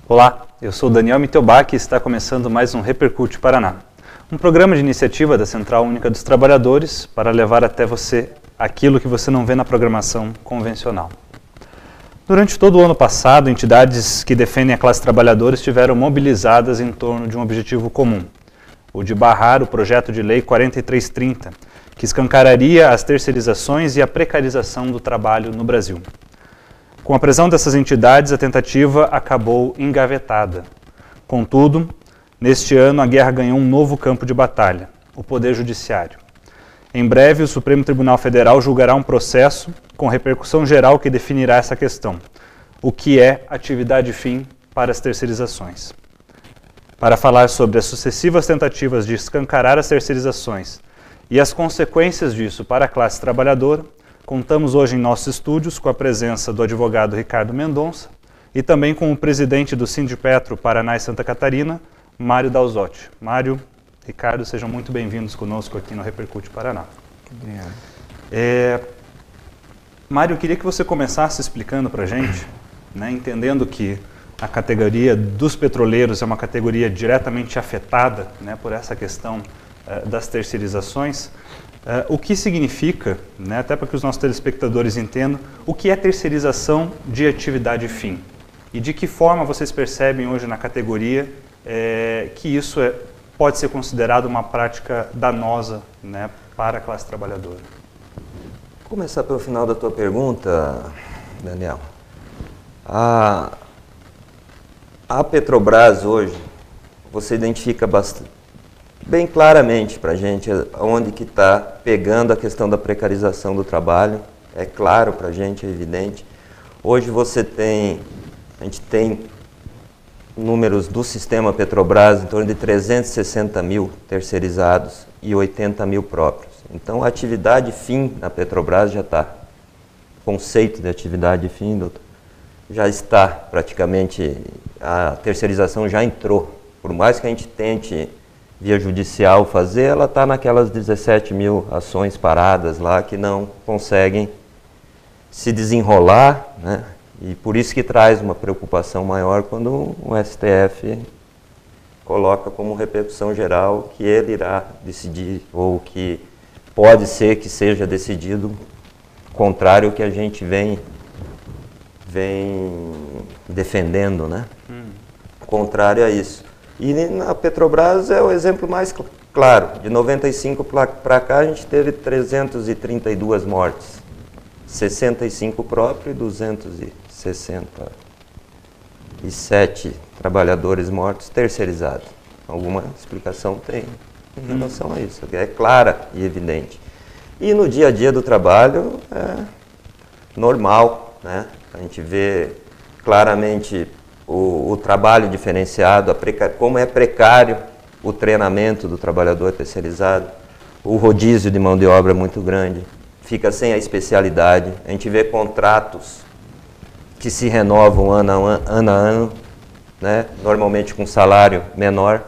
Olá, eu sou Daniel Mitelbach e está começando mais um Repercute Paraná, um programa de iniciativa da Central Única dos Trabalhadores para levar até você aquilo que você não vê na programação convencional. Durante todo o ano passado, entidades que defendem a classe trabalhadora estiveram mobilizadas em torno de um objetivo comum, o de barrar o projeto de lei 4330, que escancararia as terceirizações e a precarização do trabalho no Brasil. Com a pressão dessas entidades, a tentativa acabou engavetada. Contudo, neste ano a guerra ganhou um novo campo de batalha, o Poder Judiciário. Em breve, o Supremo Tribunal Federal julgará um processo com repercussão geral que definirá essa questão, o que é atividade fim para as terceirizações. Para falar sobre as sucessivas tentativas de escancarar as terceirizações e as consequências disso para a classe trabalhadora, contamos hoje em nossos estúdios com a presença do advogado Ricardo Mendonça e também com o presidente do Sindipetro Paraná e Santa Catarina, Mário Dalzotti. Mário, Ricardo, sejam muito bem-vindos conosco aqui no Repercute Paraná. Obrigado. Mário, eu queria que você começasse explicando para a gente, entendendo que a categoria dos petroleiros é uma categoria diretamente afetada por essa questão das terceirizações. O que significa, até para que os nossos telespectadores entendam, o que é terceirização de atividade fim? E de que forma vocês percebem hoje na categoria que isso pode ser considerado uma prática danosa para a classe trabalhadora? Vou começar pelo final da tua pergunta, Daniel. A Petrobras hoje, você identifica bem claramente para a gente onde que está pegando a questão da precarização do trabalho. É claro para a gente, é evidente. Hoje a gente tem números do sistema Petrobras em torno de 360 mil terceirizados e 80 mil próprios. Então a atividade fim na Petrobras já está. O conceito de atividade fim, doutor, já está praticamente, a terceirização já entrou. Por mais que a gente tente via judicial fazer, ela está naquelas 17 mil ações paradas lá que não conseguem se desenrolar, E por isso que traz uma preocupação maior quando o STF coloca como repercussão geral que ele irá decidir, ou que pode ser que seja decidido contrário ao que a gente vem defendendo, Contrário a isso. E na Petrobras é o exemplo mais claro. De 95 para cá a gente teve 332 mortes. 65 próprios e 267 trabalhadores mortos terceirizados. Alguma explicação tem em relação a isso. É clara e evidente. E no dia a dia do trabalho é normal, A gente vê claramente o trabalho diferenciado, como é precário o treinamento do trabalhador terceirizado, o rodízio de mão de obra muito grande, fica sem a especialidade. A gente vê contratos que se renovam ano a ano, normalmente com salário menor,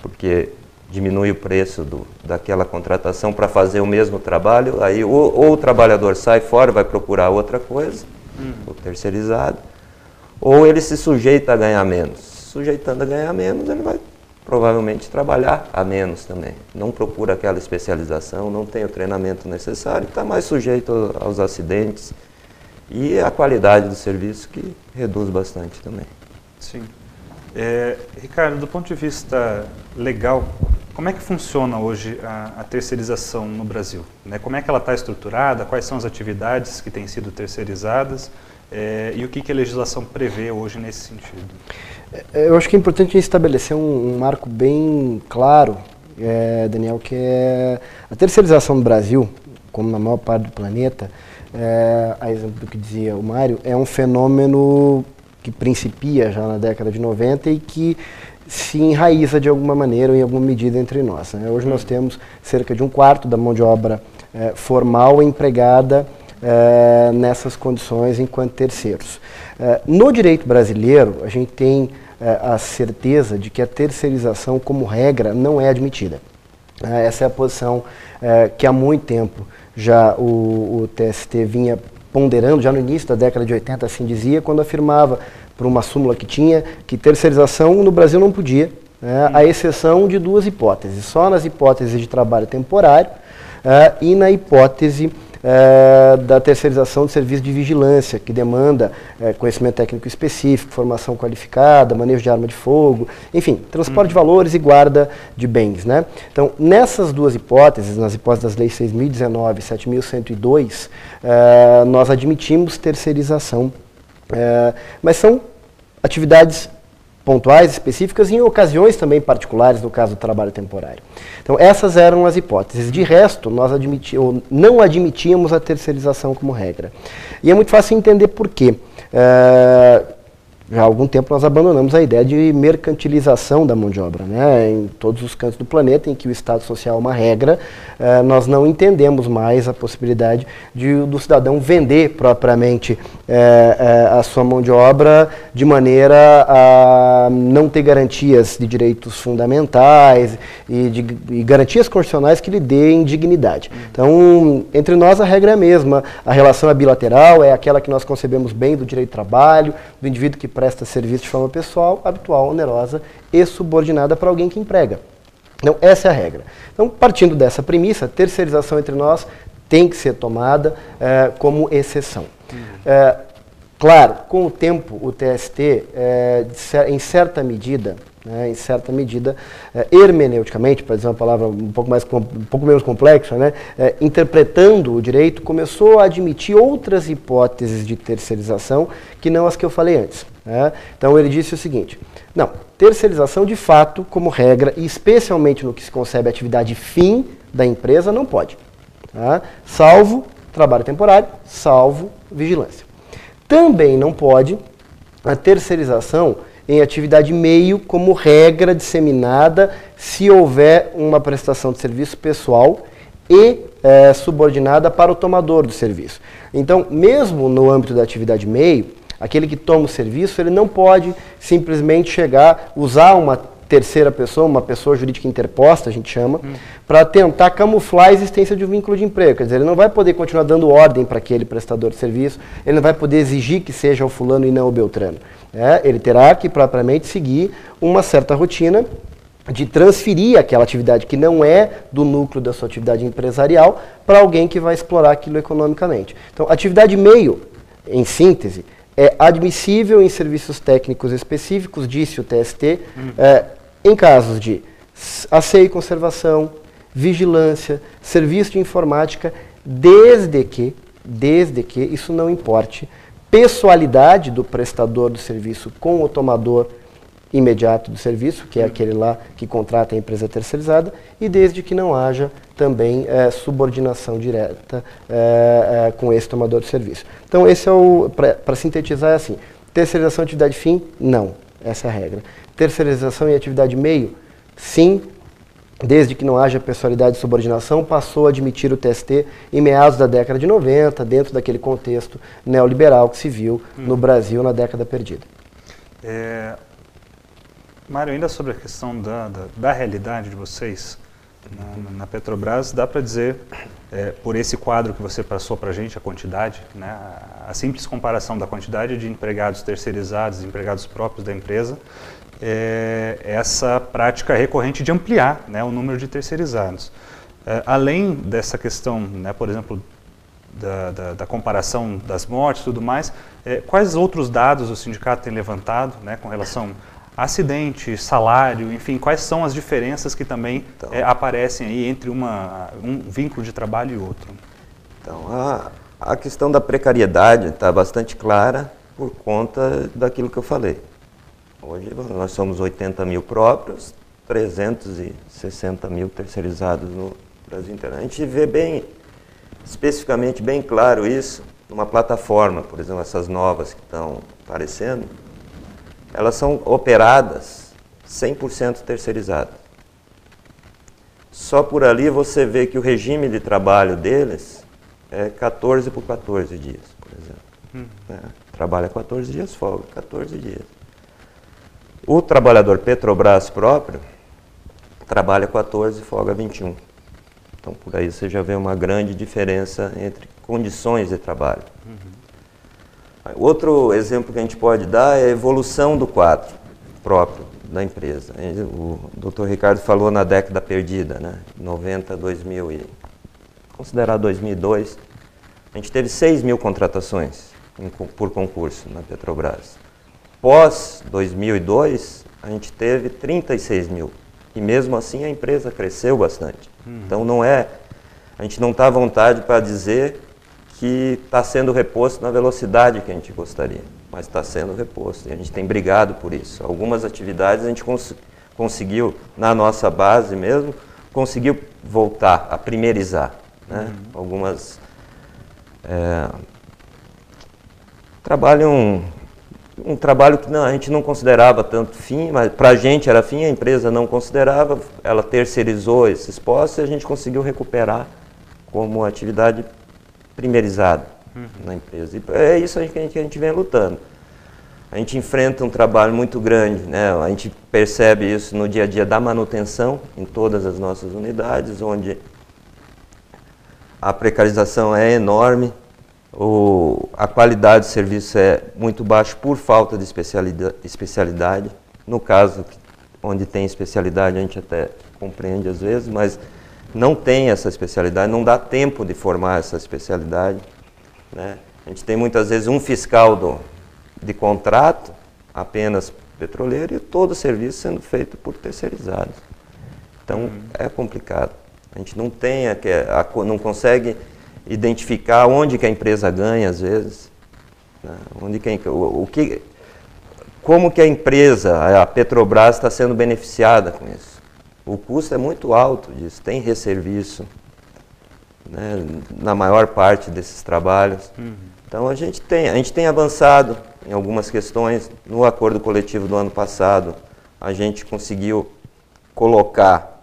porque diminui o preço daquela contratação para fazer o mesmo trabalho, aí ou o trabalhador sai fora, vai procurar outra coisa, o terceirizado, ou ele se sujeita a ganhar menos. Sujeitando a ganhar menos, ele vai provavelmente trabalhar a menos também. Não procura aquela especialização, não tem o treinamento necessário, está mais sujeito aos acidentes e a qualidade do serviço que reduz bastante também. Sim. Ricardo, do ponto de vista legal, como é que funciona hoje a terceirização no Brasil? Como é que ela está estruturada? Quais são as atividades que têm sido terceirizadas? E o que a legislação prevê hoje nesse sentido? Eu acho que é importante estabelecer um marco bem claro, Daniel, que é a terceirização no Brasil, como na maior parte do planeta, a exemplo do que dizia o Mário, é um fenômeno que principia já na década de 90 e que se enraiza de alguma maneira ou em alguma medida entre nós. Hoje nós temos cerca de 1/4 da mão de obra formal empregada nessas condições enquanto terceiros. No direito brasileiro, a gente tem a certeza de que a terceirização, como regra, não é admitida. Essa é a posição que há muito tempo já o TST vinha ponderando, já no início da década de 80 assim dizia, quando afirmava, por uma súmula que tinha, que terceirização no Brasil não podia, à exceção de duas hipóteses, só nas hipóteses de trabalho temporário e na hipótese da terceirização de serviço de vigilância, que demanda conhecimento técnico específico, formação qualificada, manejo de arma de fogo, enfim, transporte de valores e guarda de bens. Né? Então, nessas duas hipóteses, nas hipóteses das leis 6.019 e 7.102, nós admitimos terceirização, mas são atividades pontuais, específicas e em ocasiões também particulares, no caso do trabalho temporário. Então, essas eram as hipóteses. De resto, nós não admitíamos a terceirização como regra. E é muito fácil entender por quê. Já há algum tempo nós abandonamos a ideia de mercantilização da mão de obra. Né? Em todos os cantos do planeta em que o Estado Social é uma regra, nós não entendemos mais a possibilidade do cidadão vender propriamente a sua mão de obra de maneira a não ter garantias de direitos fundamentais e garantias constitucionais que lhe deem dignidade. Então, entre nós a regra é a mesma. A relação é bilateral, é aquela que nós concebemos bem do direito do trabalho, do indivíduo que presta serviço de forma pessoal, habitual, onerosa e subordinada para alguém que emprega. Então, essa é a regra. Então, partindo dessa premissa, a terceirização entre nós tem que ser tomada como exceção. Claro, com o tempo, o TST, em certa medida, hermeneuticamente, para dizer uma palavra um pouco menos complexa, né, interpretando o direito, começou a admitir outras hipóteses de terceirização que não as que eu falei antes. Né? Então ele disse o seguinte, não, terceirização de fato, como regra, e especialmente no que se concebe a atividade fim da empresa, não pode. Tá? Salvo trabalho temporário, salvo vigilância. Também não pode a terceirização em atividade meio como regra disseminada se houver uma prestação de serviço pessoal e subordinada para o tomador do serviço. Então, mesmo no âmbito da atividade meio, aquele que toma o serviço, ele não pode simplesmente chegar, usar uma terceira pessoa, uma pessoa jurídica interposta, a gente chama, para tentar camuflar a existência de um vínculo de emprego. Quer dizer, ele não vai poder continuar dando ordem para aquele prestador de serviço, ele não vai poder exigir que seja o fulano e não o beltrano. Ele terá que propriamente seguir uma certa rotina de transferir aquela atividade que não é do núcleo da sua atividade empresarial para alguém que vai explorar aquilo economicamente. Então, atividade meio, em síntese, é admissível em serviços técnicos específicos, disse o TST, em casos de asseio e conservação, vigilância, serviço de informática, desde que isso não importe pessoalidade do prestador do serviço com o tomador imediato do serviço, que é aquele lá que contrata a empresa terceirizada, e desde que não haja também subordinação direta com esse tomador de serviço. Então, esse é para sintetizar, é assim, terceirização e atividade fim, não, essa é a regra. Terceirização e atividade meio, sim, desde que não haja pessoalidade de subordinação, passou a admitir o TST em meados da década de 90, dentro daquele contexto neoliberal que se viu no Brasil na década perdida. Mário, ainda sobre a questão da realidade de vocês na Petrobras, dá para dizer, por esse quadro que você passou para a gente, a quantidade, né, a simples comparação da quantidade de empregados terceirizados e empregados próprios da empresa, essa prática recorrente de ampliar, né, o número de terceirizados. Além dessa questão, né, por exemplo, da comparação das mortes e tudo mais, quais outros dados o sindicato tem levantado, né, com relação a acidente, salário, enfim, quais são as diferenças que também aparecem aí entre um vínculo de trabalho e outro? Então, a questão da precariedade está bastante clara por conta daquilo que eu falei. Hoje nós somos 80 mil próprios, 360 mil terceirizados no Brasil inteiro. A gente vê bem, especificamente bem claro isso numa plataforma, por exemplo, essas novas que estão aparecendo, elas são operadas 100% terceirizadas. Só por ali você vê que o regime de trabalho deles é 14 por 14 dias, por exemplo. Trabalha 14 dias, folga 14 dias. O trabalhador Petrobras próprio trabalha 14 e folga 21. Então, por aí você já vê uma grande diferença entre condições de trabalho. Outro exemplo que a gente pode dar é a evolução do quadro próprio da empresa. O Dr. Ricardo falou na década perdida, né? 90, 2000 e considerar 2002, a gente teve 6 mil contratações por concurso na Petrobras. Pós 2002, a gente teve 36 mil. E mesmo assim a empresa cresceu bastante. Então a gente não está à vontade para dizer que está sendo reposto na velocidade que a gente gostaria, mas está sendo reposto e a gente tem brigado por isso. Algumas atividades a gente conseguiu, na nossa base mesmo, conseguiu voltar a primeirizar, né? Algumas trabalham um trabalho que a gente não considerava tanto fim, mas para a gente era fim, a empresa não considerava, ela terceirizou esses postos e a gente conseguiu recuperar como atividade primeirizada na empresa. E é isso que a gente vem lutando. A gente enfrenta um trabalho muito grande, né? A gente percebe isso no dia a dia da manutenção em todas as nossas unidades, onde a precarização é enorme, a qualidade do serviço é muito baixa por falta de especialidade. No caso, onde tem especialidade, a gente até compreende às vezes, mas não tem essa especialidade, não dá tempo de formar essa especialidade, né? A gente tem muitas vezes um fiscal de contrato, apenas petroleiro, e todo o serviço sendo feito por terceirizados. Então é complicado. A gente não tem, não consegue identificar onde que a empresa ganha às vezes, né? Como que a empresa, a Petrobras, está sendo beneficiada com isso. O custo é muito alto disso, tem resserviço, né, na maior parte desses trabalhos. Então a gente tem avançado em algumas questões. No acordo coletivo do ano passado, a gente conseguiu colocar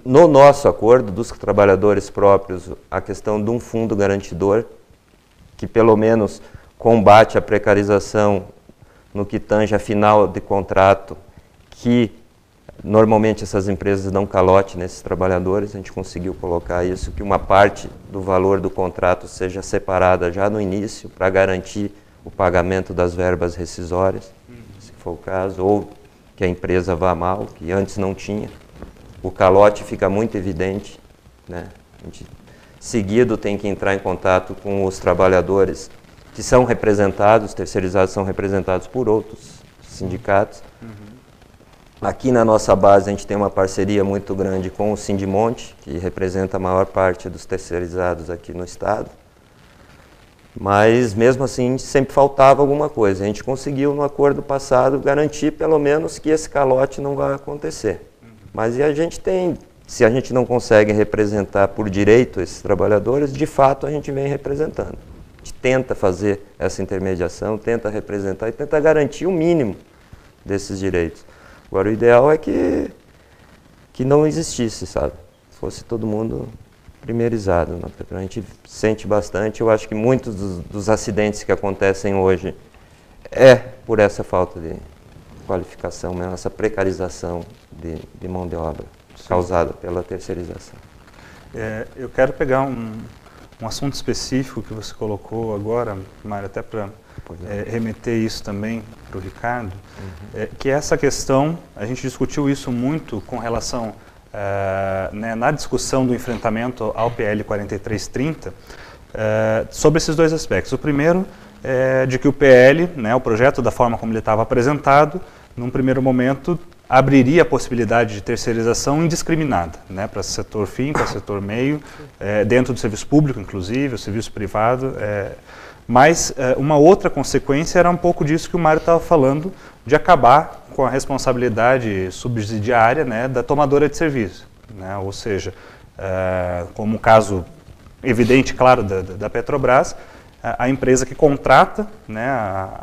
no nosso acordo dos trabalhadores próprios a questão de um fundo garantidor, que pelo menos combate a precarização no que tange a final de contrato, que normalmente essas empresas dão calote nesses trabalhadores. A gente conseguiu colocar isso, que uma parte do valor do contrato seja separada já no início para garantir o pagamento das verbas rescisórias, se for o caso, ou que a empresa vá mal, que antes não tinha. O calote fica muito evidente, né? A gente, seguido, tem que entrar em contato com os trabalhadores que são representados, terceirizados são representados por outros sindicatos. Aqui na nossa base a gente tem uma parceria muito grande com o Sindimonte, que representa a maior parte dos terceirizados aqui no estado. Mas mesmo assim sempre faltava alguma coisa. A gente conseguiu no acordo passado garantir pelo menos que esse calote não vai acontecer. Mas e a gente tem, se a gente não consegue representar por direito esses trabalhadores, de fato a gente vem representando. A gente tenta fazer essa intermediação, tenta representar e tenta garantir o mínimo desses direitos. Agora o ideal é que não existisse, sabe? Fosse todo mundo primeirizado. A gente sente bastante. Eu acho que muitos dos acidentes que acontecem hoje é por essa falta de qualificação, mesmo, essa precarização de mão de obra causada pela terceirização. Eu quero pegar um assunto específico que você colocou agora, Mário, até para remeter isso também para o Ricardo, que é essa questão, a gente discutiu isso muito com relação, na discussão do enfrentamento ao PL 4330, sobre esses dois aspectos. O primeiro é de que o PL, o projeto da forma como ele estava apresentado, num primeiro momento abriria a possibilidade de terceirização indiscriminada, para setor fim, para setor meio, dentro do serviço público, inclusive, o serviço privado. Mas uma outra consequência era um pouco disso que o Mário estava falando, de acabar com a responsabilidade subsidiária, da tomadora de serviço. Ou seja, como um caso evidente, claro, da Petrobras, a empresa que contrata,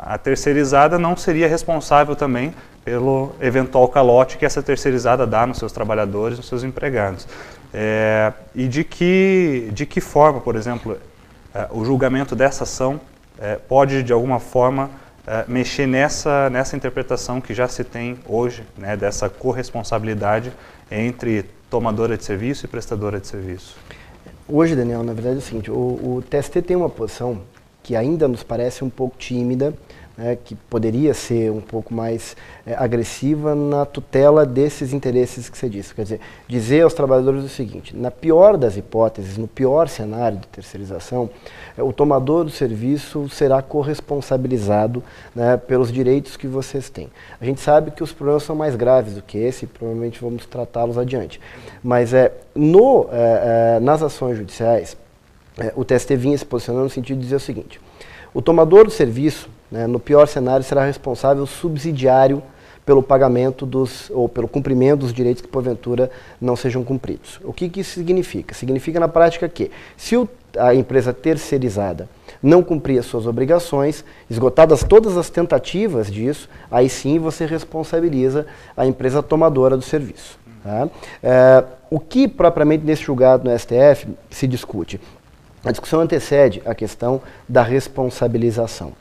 a terceirizada, não seria responsável também pelo eventual calote que essa terceirizada dá nos seus trabalhadores, nos seus empregados. E de que forma, por exemplo, o julgamento dessa ação pode, de alguma forma, mexer nessa interpretação que já se tem hoje, dessa corresponsabilidade entre tomadora de serviço e prestadora de serviço? Hoje, Daniel, na verdade é o seguinte, o TST tem uma posição que ainda nos parece um pouco tímida, né, que poderia ser um pouco mais agressiva na tutela desses interesses que você disse. Quer dizer aos trabalhadores o seguinte, na pior das hipóteses, no pior cenário de terceirização, o tomador do serviço será corresponsabilizado, né, pelos direitos que vocês têm. A gente sabe que os problemas são mais graves do que esse, e provavelmente vamos tratá-los adiante. Mas nas ações judiciais, o TST vinha se posicionando no sentido de dizer o seguinte, o tomador do serviço, né, no pior cenário, será responsável subsidiário pelo pagamento ou pelo cumprimento dos direitos que, porventura, não sejam cumpridos. O que isso significa? Significa, na prática, que se a empresa terceirizada não cumprir as suas obrigações, esgotadas todas as tentativas disso, aí sim você responsabiliza a empresa tomadora do serviço. Tá? O que, propriamente, nesse julgado no STF se discute? A discussão antecede a questão da responsabilização.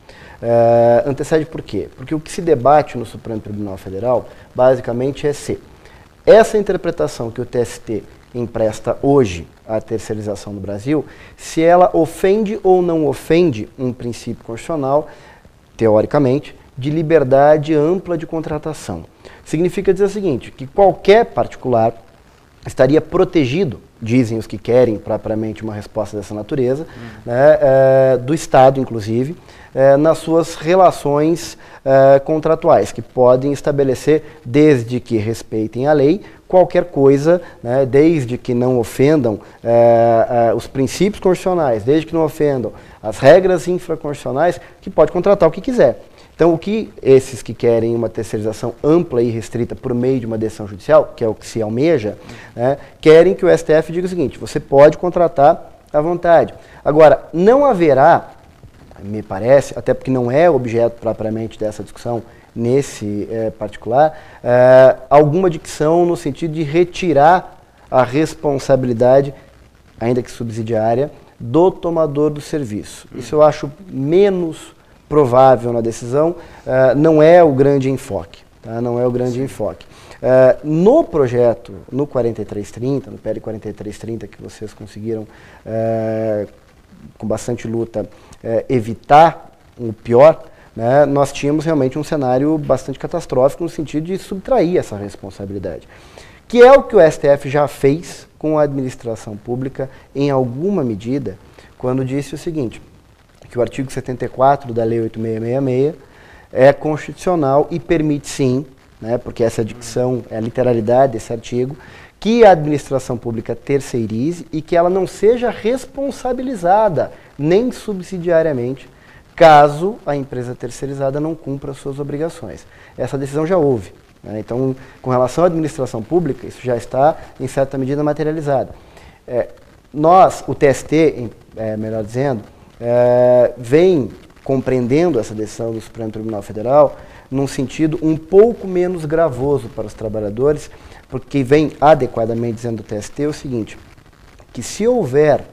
Antecede por quê? Porque o que se debate no Supremo Tribunal Federal, basicamente, é se essa interpretação que o TST empresta hoje à terceirização no Brasil, se ela ofende ou não ofende um princípio constitucional, teoricamente, de liberdade ampla de contratação. Significa dizer o seguinte, que qualquer particular estaria protegido, dizem os que querem propriamente uma resposta dessa natureza, né, do Estado, inclusive, nas suas relações contratuais, que podem estabelecer, desde que respeitem a lei, qualquer coisa, né, desde que não ofendam os princípios constitucionais, desde que não ofendam as regras infraconstitucionais, que pode contratar o que quiser. Então, o que esses que querem uma terceirização ampla e restrita por meio de uma decisão judicial, que é o que se almeja, né, querem que o STF diga o seguinte, você pode contratar à vontade. Agora, não haverá, me parece, até porque não é objeto propriamente dessa discussão nesse particular, alguma dicção no sentido de retirar a responsabilidade, ainda que subsidiária, do tomador do serviço. Isso eu acho menos provável na decisão, não é o grande enfoque. Tá? Não é o grande enfoque. No projeto, no 4330, no PL 4330, que vocês conseguiram, com bastante luta, evitar o pior, né, nós tínhamos realmente um cenário bastante catastrófico no sentido de subtrair essa responsabilidade. Que é o que o STF já fez com a administração pública, em alguma medida, quando disse o seguinte, que o artigo 74 da Lei 8666 é constitucional e permite sim, né, porque essa dicção é a literalidade desse artigo, que a administração pública terceirize e que ela não seja responsabilizada, nem subsidiariamente, caso a empresa terceirizada não cumpra as suas obrigações. Essa decisão já houve. Né, então, com relação à administração pública, isso já está, em certa medida, materializado. O TST, melhor dizendo, vem compreendendo essa decisão do Supremo Tribunal Federal num sentido um pouco menos gravoso para os trabalhadores, porque vem adequadamente dizendo o TST o seguinte, que se houver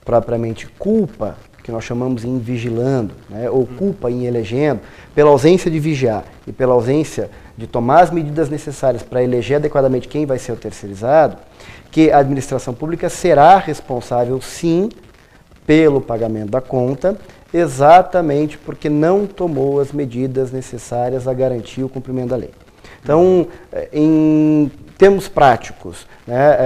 propriamente culpa, que nós chamamos em vigilando, né, ou culpa em elegendo, pela ausência de vigiar e pela ausência de tomar as medidas necessárias para eleger adequadamente quem vai ser o terceirizado, que a administração pública será responsável, sim, pelo pagamento da conta, exatamente porque não tomou as medidas necessárias a garantir o cumprimento da lei. Então, em termos práticos, né,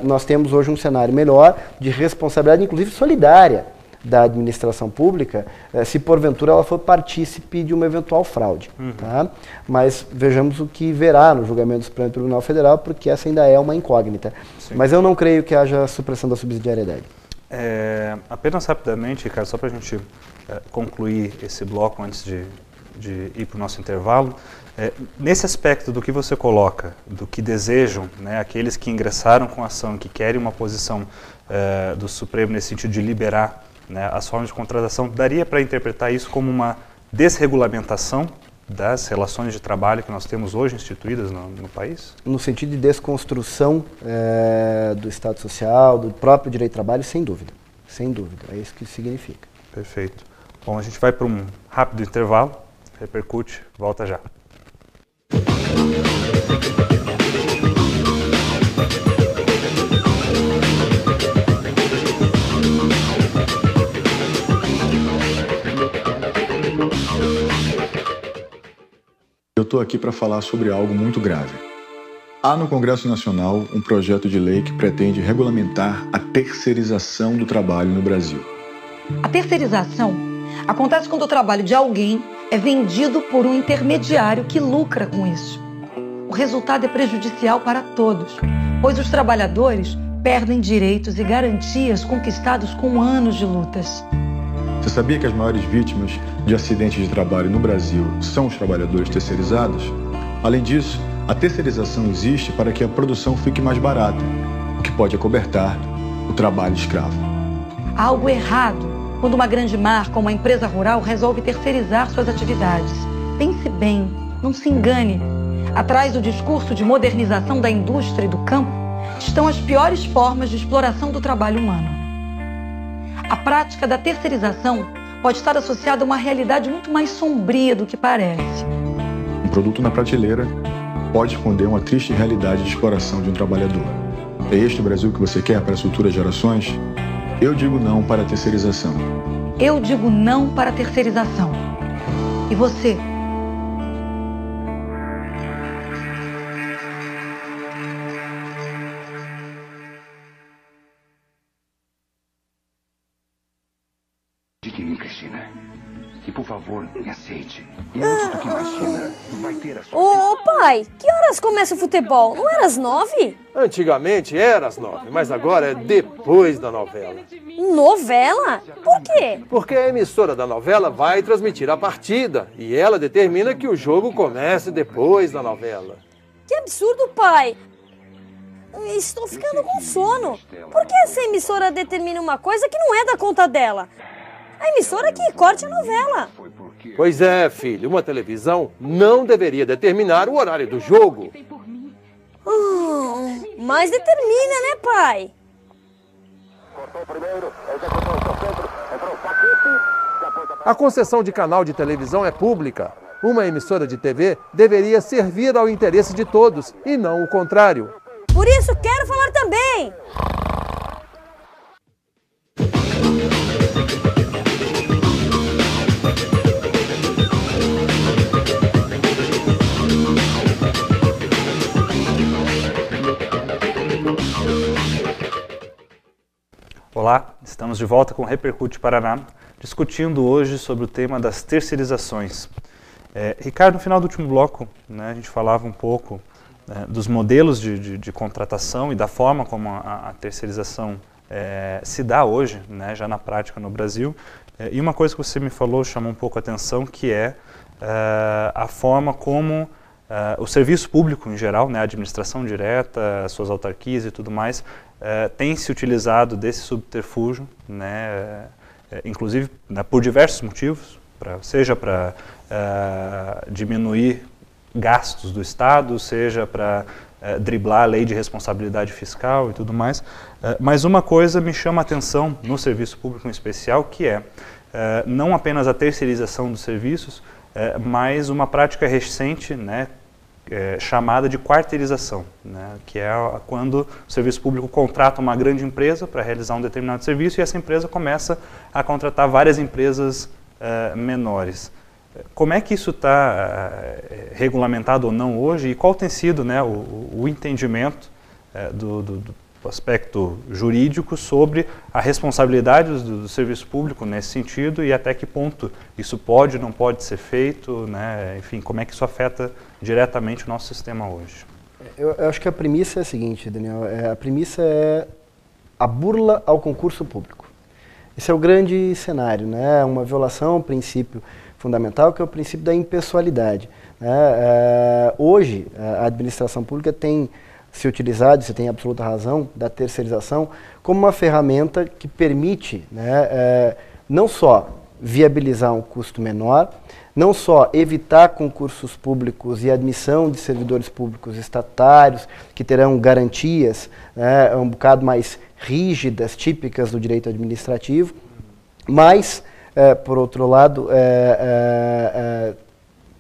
nós temos hoje um cenário melhor de responsabilidade, inclusive solidária, da administração pública, se porventura ela for partícipe de uma eventual fraude. Tá? Mas vejamos o que verá no julgamento do Supremo Tribunal Federal, porque essa ainda é uma incógnita. Sim. Mas eu não creio que haja supressão da subsidiariedade. Apenas rapidamente, Ricardo, só para a gente concluir esse bloco antes de ir para o nosso intervalo, nesse aspecto do que você coloca, do que desejam, né, aqueles que ingressaram com a ação, que querem uma posição do Supremo nesse sentido de liberar, né, as formas de contratação, daria para interpretar isso como uma desregulamentação das relações de trabalho que nós temos hoje instituídas no país? No sentido de desconstrução do Estado Social, do próprio direito de trabalho, sem dúvida. Sem dúvida, é isso que significa. Perfeito. Bom, a gente vai para um rápido intervalo, repercute, volta já. Eu estou aqui para falar sobre algo muito grave. Há no Congresso Nacional um projeto de lei que pretende regulamentar a terceirização do trabalho no Brasil. A terceirização acontece quando o trabalho de alguém é vendido por um intermediário que lucra com isso. O resultado é prejudicial para todos, pois os trabalhadores perdem direitos e garantias conquistados com anos de lutas. Você sabia que as maiores vítimas de acidentes de trabalho no Brasil são os trabalhadores terceirizados? Além disso, a terceirização existe para que a produção fique mais barata, o que pode acobertar o trabalho escravo. Há algo errado quando uma grande marca ou uma empresa rural resolve terceirizar suas atividades. Pense bem, não se engane. Atrás do discurso de modernização da indústria e do campo estão as piores formas de exploração do trabalho humano. A prática da terceirização pode estar associada a uma realidade muito mais sombria do que parece. Um produto na prateleira pode esconder uma triste realidade de exploração de um trabalhador. É este o Brasil que você quer para as futuras gerações? Eu digo não para a terceirização. Eu digo não para a terceirização. E você? Acredite em mim, Cristina. E por favor, me aceite. E antes do que imagina, vai ter a sua... Ô pai, que horas começa o futebol? Não era às 9? Antigamente era às 9, mas agora é depois da novela. Novela? Por quê? Porque a emissora da novela vai transmitir a partida e ela determina que o jogo comece depois da novela. Que absurdo, pai! Estou ficando com sono. Por que essa emissora determina uma coisa que não é da conta dela? A emissora que corte a novela. Pois é, filho, uma televisão não deveria determinar o horário do jogo. Mas determina, né, pai? A concessão de canal de televisão é pública. Uma emissora de TV deveria servir ao interesse de todos e não o contrário. Por isso quero falar também. Olá, estamos de volta com o Repercute Paraná, discutindo hoje sobre o tema das terceirizações. Ricardo, no final do último bloco, né, a gente falava um pouco dos modelos de contratação e da forma como a terceirização se dá hoje, né, já na prática no Brasil. E uma coisa que você me falou chamou um pouco a atenção, que é a forma como o serviço público em geral, né, a administração direta, as suas autarquias e tudo mais, tem se utilizado desse subterfúgio, né, inclusive, né, por diversos motivos, seja para diminuir gastos do Estado, seja para driblar a lei de responsabilidade fiscal e tudo mais. Mas uma coisa me chama a atenção no serviço público em especial, que é não apenas a terceirização dos serviços, mas uma prática recente, né, chamada de quarteirização, né, que é quando o serviço público contrata uma grande empresa para realizar um determinado serviço e essa empresa começa a contratar várias empresas menores. Como é que isso está regulamentado ou não hoje e qual tem sido, né, o entendimento do aspecto jurídico sobre a responsabilidade do serviço público nesse sentido e até que ponto isso pode ou não pode ser feito, né? Enfim, como é que isso afeta diretamente o nosso sistema hoje? Eu acho que a premissa é a seguinte, Daniel, a premissa é a burla ao concurso público. Esse é o grande cenário, né? Uma violação ao princípio fundamental, que é o princípio da impessoalidade, né? Hoje, a administração pública tem se utilizado, você tem absoluta razão, da terceirização como uma ferramenta que permite, né, não só viabilizar um custo menor, não só evitar concursos públicos e admissão de servidores públicos estatários que terão garantias, né, um bocado mais rígidas, típicas do direito administrativo, mas, por outro lado,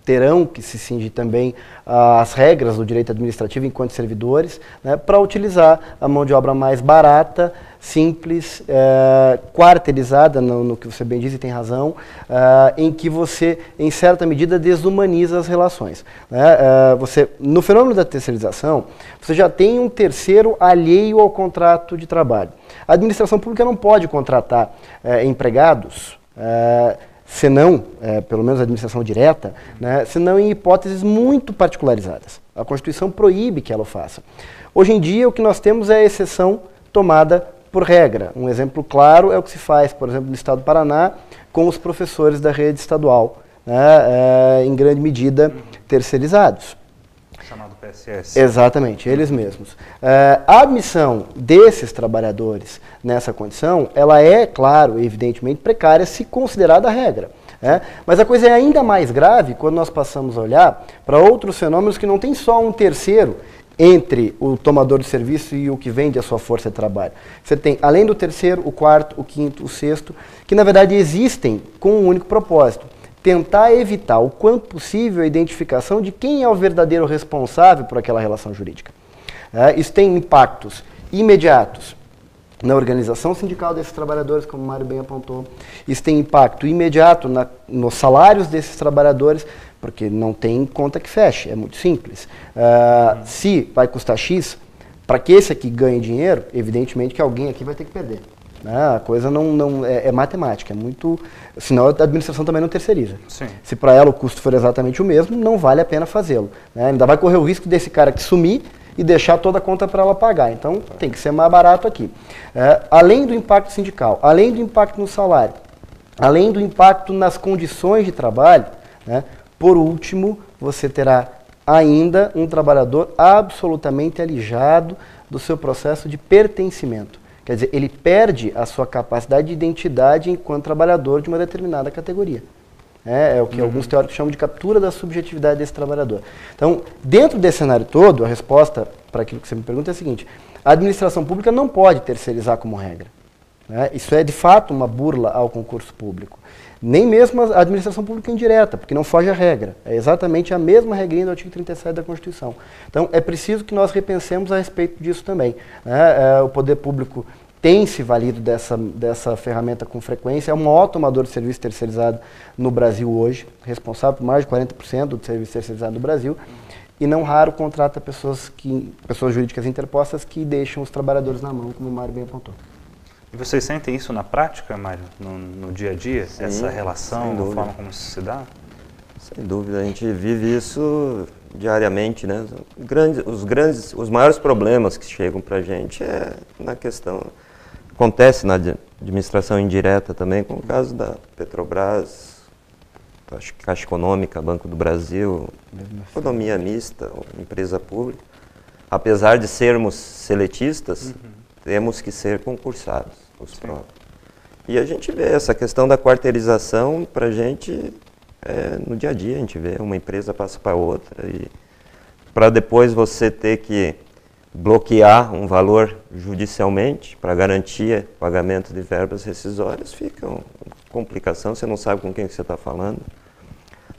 terão que se cingir também às regras do direito administrativo enquanto servidores, né, para utilizar a mão de obra mais barata, simples, quarteirizada, no que você bem diz e tem razão, em que você, em certa medida, desumaniza as relações. Né? No fenômeno da terceirização, você já tem um terceiro alheio ao contrato de trabalho. A administração pública não pode contratar empregados, senão, pelo menos a administração direta, né, senão em hipóteses muito particularizadas. A Constituição proíbe que ela o faça. Hoje em dia, o que nós temos é a exceção tomada por regra. Um exemplo claro é o que se faz, por exemplo, no estado do Paraná, com os professores da rede estadual, né, em grande medida terceirizados. Chamado PSS. Exatamente, eles mesmos. A admissão desses trabalhadores nessa condição, ela é, claro, evidentemente precária se considerada a regra. Mas a coisa é ainda mais grave quando nós passamos a olhar para outros fenômenos que não tem só um terceiro entre o tomador de serviço e o que vende a sua força de trabalho. Você tem, além do terceiro, o quarto, o quinto, o sexto, que na verdade existem com um único propósito: tentar evitar o quanto possível a identificação de quem é o verdadeiro responsável por aquela relação jurídica. Isso tem impactos imediatos na organização sindical desses trabalhadores, como o Mário bem apontou. Isso tem impacto imediato nos salários desses trabalhadores, porque não tem conta que feche, é muito simples. Se vai custar X, para que esse aqui ganhe dinheiro, evidentemente que alguém aqui vai ter que perder. A coisa não é matemática, é muito. Senão a administração também não terceiriza. Sim. Se para ela o custo for exatamente o mesmo, não vale a pena fazê-lo. Ainda vai correr o risco desse cara que sumir e deixar toda a conta para ela pagar. Então tem que ser mais barato aqui. Além do impacto sindical, além do impacto no salário, além do impacto nas condições de trabalho, por último, você terá ainda um trabalhador absolutamente alijado do seu processo de pertencimento. Quer dizer, ele perde a sua capacidade de identidade enquanto trabalhador de uma determinada categoria. É o que alguns teóricos chamam de captura da subjetividade desse trabalhador. Então, dentro desse cenário todo, a resposta para aquilo que você me pergunta é a seguinte: a administração pública não pode terceirizar como regra. Isso é, de fato, uma burla ao concurso público. Nem mesmo a administração pública indireta, porque não foge à regra. É exatamente a mesma regrinha do artigo 37 da Constituição. Então, é preciso que nós repensemos a respeito disso também. O poder público tem se valido dessa ferramenta com frequência, é o maior tomador de serviço terceirizado no Brasil hoje, responsável por mais de 40% do serviço terceirizado no Brasil, e não raro contrata pessoas jurídicas interpostas que deixam os trabalhadores na mão, como o Mário bem apontou. E vocês sentem isso na prática, Mário, no dia a dia? Sim, essa relação, a forma como isso se dá? Sem dúvida, a gente vive isso diariamente, né? Os maiores problemas que chegam para a gente é na questão... Acontece na administração indireta também, como o caso da Petrobras, Caixa Econômica, Banco do Brasil, economia mista, empresa pública. Apesar de sermos seletistas, temos que ser concursados, os próprios. E a gente vê essa questão da quarteirização, para a gente, no dia a dia, a gente vê uma empresa passa para outra. E para depois você ter que bloquear um valor judicialmente para garantir o pagamento de verbas rescisórias, fica uma complicação, você não sabe com quem você está falando.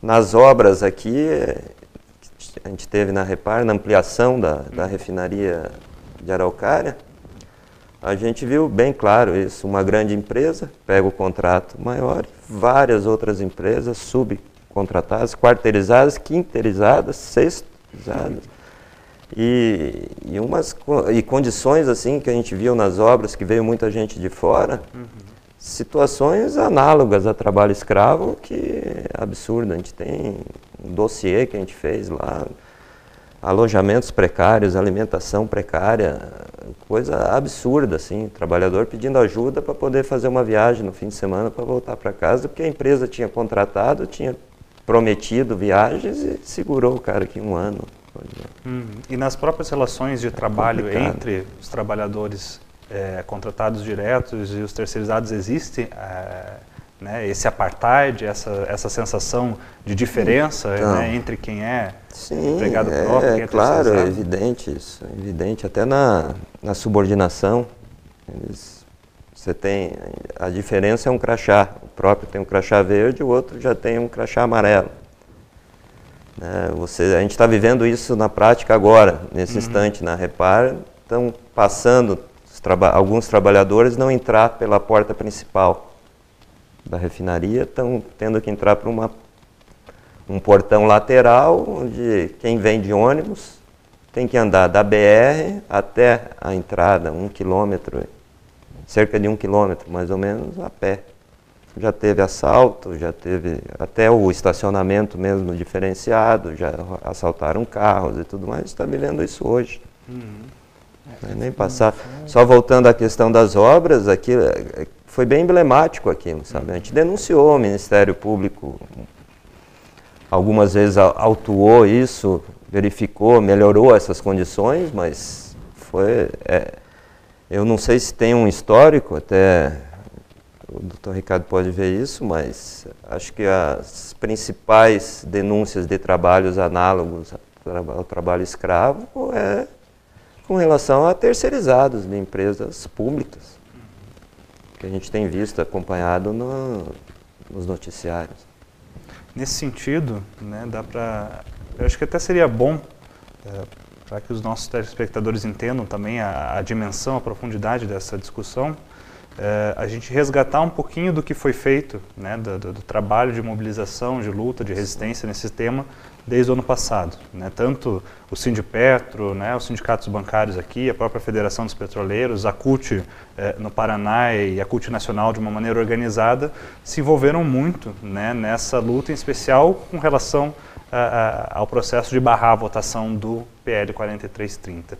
Nas obras aqui, a gente teve na Repar, na ampliação da refinaria de Araucária, a gente viu bem claro isso, uma grande empresa pega o contrato maior, várias outras empresas subcontratadas, quarteirizadas, quinteirizadas, sextizadas. E condições assim que a gente viu nas obras, que veio muita gente de fora, situações análogas a trabalho escravo, que é absurdo. A gente tem um dossiê que a gente fez lá, alojamentos precários, alimentação precária, coisa absurda, assim, trabalhador pedindo ajuda para poder fazer uma viagem no fim de semana para voltar para casa, porque a empresa tinha contratado, tinha prometido viagens e segurou o cara aqui 1 ano. E nas próprias relações de trabalho entre os trabalhadores contratados diretos e os terceirizados, existe esse apartheid, essa sensação de diferença entre quem é empregado próprio e quem é claro, é evidente isso, evidente. Até na subordinação, você tem, a diferença é um crachá, o próprio tem um crachá verde, o outro já tem um crachá amarelo. A gente está vivendo isso na prática agora, nesse instante, na Repar. Estão passando, alguns trabalhadores não entrar pela porta principal da refinaria, estão tendo que entrar por um portão lateral, onde quem vem de ônibus tem que andar da BR até a entrada, 1 quilômetro, cerca de 1 quilômetro mais ou menos, a pé. Já teve assalto, já teve até o estacionamento mesmo diferenciado, já assaltaram carros e tudo mais, está vivendo isso hoje. Nem passar. Só voltando à questão das obras, aquilo foi bem emblemático aquilo, sabe? A gente denunciou o Ministério Público, algumas vezes autuou isso, verificou, melhorou essas condições, mas foi... eu não sei se tem um histórico, até o doutor Ricardo pode ver isso, mas acho que as principais denúncias de trabalhos análogos ao trabalho escravo é com relação a terceirizados de empresas públicas, que a gente tem visto, acompanhado nos noticiários. Nesse sentido, né, eu acho que até seria bom, para que os nossos telespectadores entendam também a dimensão, a profundidade dessa discussão, a gente resgatar um pouquinho do que foi feito, né, do trabalho de mobilização, de luta, de resistência nesse tema desde o ano passado. Né? Tanto o Sindipetro, né, os sindicatos bancários aqui, a própria Federação dos Petroleiros, a CUT no Paraná e a CUT Nacional de uma maneira organizada, se envolveram muito, né, nessa luta, em especial com relação ao processo de barrar a votação do PL 4330.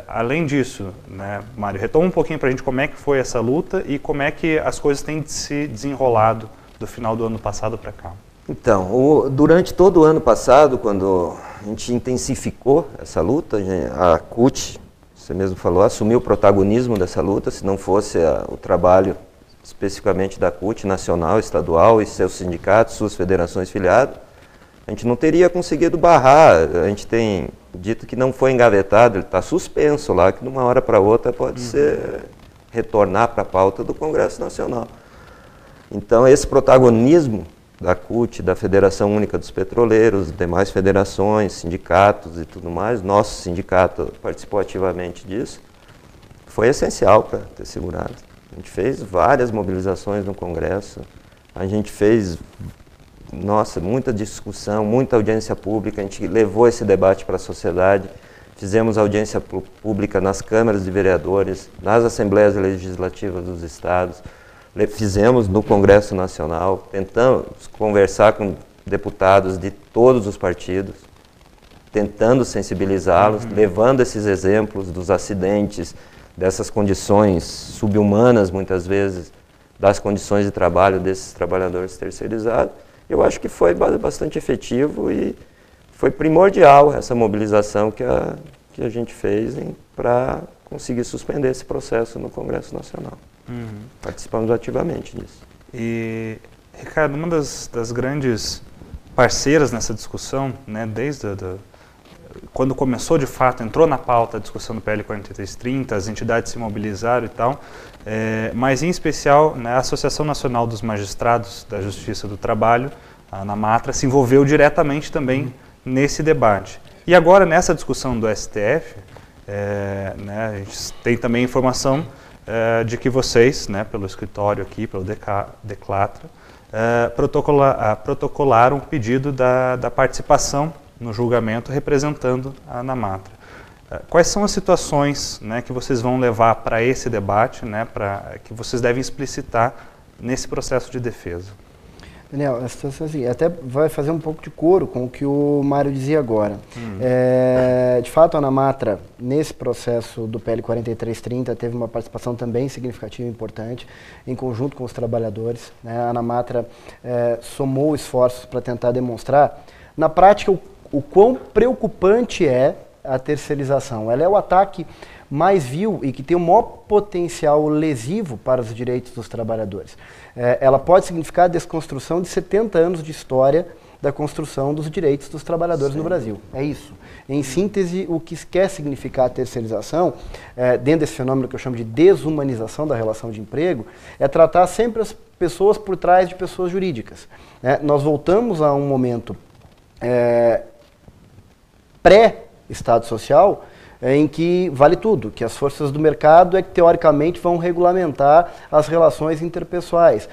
Além disso, né, Mário, retoma um pouquinho para a gente como é que foi essa luta e como é que as coisas têm se desenrolado do final do ano passado para cá. Então, durante todo o ano passado, quando a gente intensificou essa luta, a CUT, você mesmo falou, assumiu o protagonismo dessa luta. Se não fosse o trabalho especificamente da CUT nacional, estadual e seus sindicatos, suas federações filiadas, a gente não teria conseguido barrar. A gente tem dito que não foi engavetado, ele está suspenso lá, que de uma hora para outra pode ser retornar para a pauta do Congresso Nacional. Então, esse protagonismo da CUT, da Federação Única dos Petroleiros, demais federações, sindicatos e tudo mais, nosso sindicato participou ativamente disso, foi essencial para ter segurado. A gente fez várias mobilizações no Congresso, a gente fez, muita discussão, muita audiência pública, a gente levou esse debate para a sociedade, fizemos audiência pública nas câmaras de vereadores, nas assembleias legislativas dos estados, fizemos no Congresso Nacional, tentamos conversar com deputados de todos os partidos, tentando sensibilizá-los, levando esses exemplos dos acidentes, dessas condições subhumanas, muitas vezes, das condições de trabalho desses trabalhadores terceirizados. Eu acho que foi bastante efetivo e foi primordial essa mobilização que a gente fez para conseguir suspender esse processo no Congresso Nacional. Participamos ativamente disso. E, Ricardo, uma das grandes parceiras nessa discussão, né, desde quando começou de fato, entrou na pauta a discussão do PL 4330, as entidades se mobilizaram e tal, mas em especial, né, a Associação Nacional dos Magistrados da Justiça do Trabalho, a ANAMATRA, se envolveu diretamente também nesse debate. E agora, nessa discussão do STF, né, a gente tem também informação de que vocês, né, pelo escritório aqui, pelo Declatra, protocolaram o pedido da participação no julgamento representando a ANAMATRA. Quais são as situações, né, que vocês vão levar para esse debate, né, que vocês devem explicitar nesse processo de defesa? Daniel, a situação é assim, até vai fazer um pouco de coro com o que o Mário dizia agora. De fato, a ANAMATRA, nesse processo do PL 4330, teve uma participação também significativa e importante, em conjunto com os trabalhadores. Né? A ANAMATRA somou esforços para tentar demonstrar, na prática, o quão preocupante é a terceirização. Ela é o ataque mais vil e que tem o maior potencial lesivo para os direitos dos trabalhadores. Ela pode significar a desconstrução de 70 anos de história da construção dos direitos dos trabalhadores no Brasil. É isso. Em síntese, o que quer significar a terceirização, dentro desse fenômeno que eu chamo de desumanização da relação de emprego, é tratar sempre as pessoas por trás de pessoas jurídicas. Nós voltamos a um momento pré-Estado Social, em que vale tudo, que as forças do mercado é que teoricamente vão regulamentar as relações interpessoais.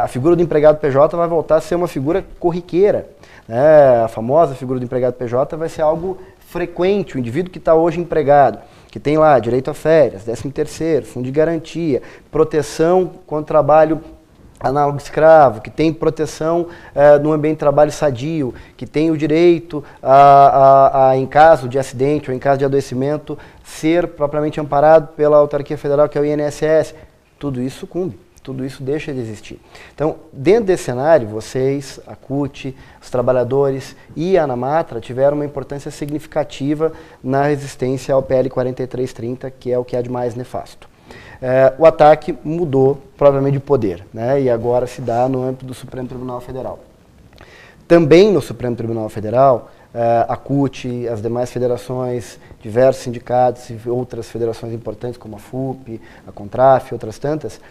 A figura do empregado PJ vai voltar a ser uma figura corriqueira. A famosa figura do empregado PJ vai ser algo frequente, o indivíduo que está hoje empregado, que tem lá direito a férias, 13º, fundo de garantia, proteção contra trabalho análogo escravo, que tem proteção no ambiente de trabalho sadio, que tem o direito em caso de acidente ou em caso de adoecimento, ser propriamente amparado pela autarquia federal, que é o INSS. Tudo isso sucumbe, tudo isso deixa de existir. Então, dentro desse cenário, vocês, a CUT, os trabalhadores e a ANAMATRA tiveram uma importância significativa na resistência ao PL 4330, que é o que há de mais nefasto. O ataque mudou propriamente de poder, né, e agora se dá no âmbito do Supremo Tribunal Federal. Também no Supremo Tribunal Federal, a CUT, as demais federações, diversos sindicatos e outras federações importantes como a FUP, a CONTRAF e outras tantas,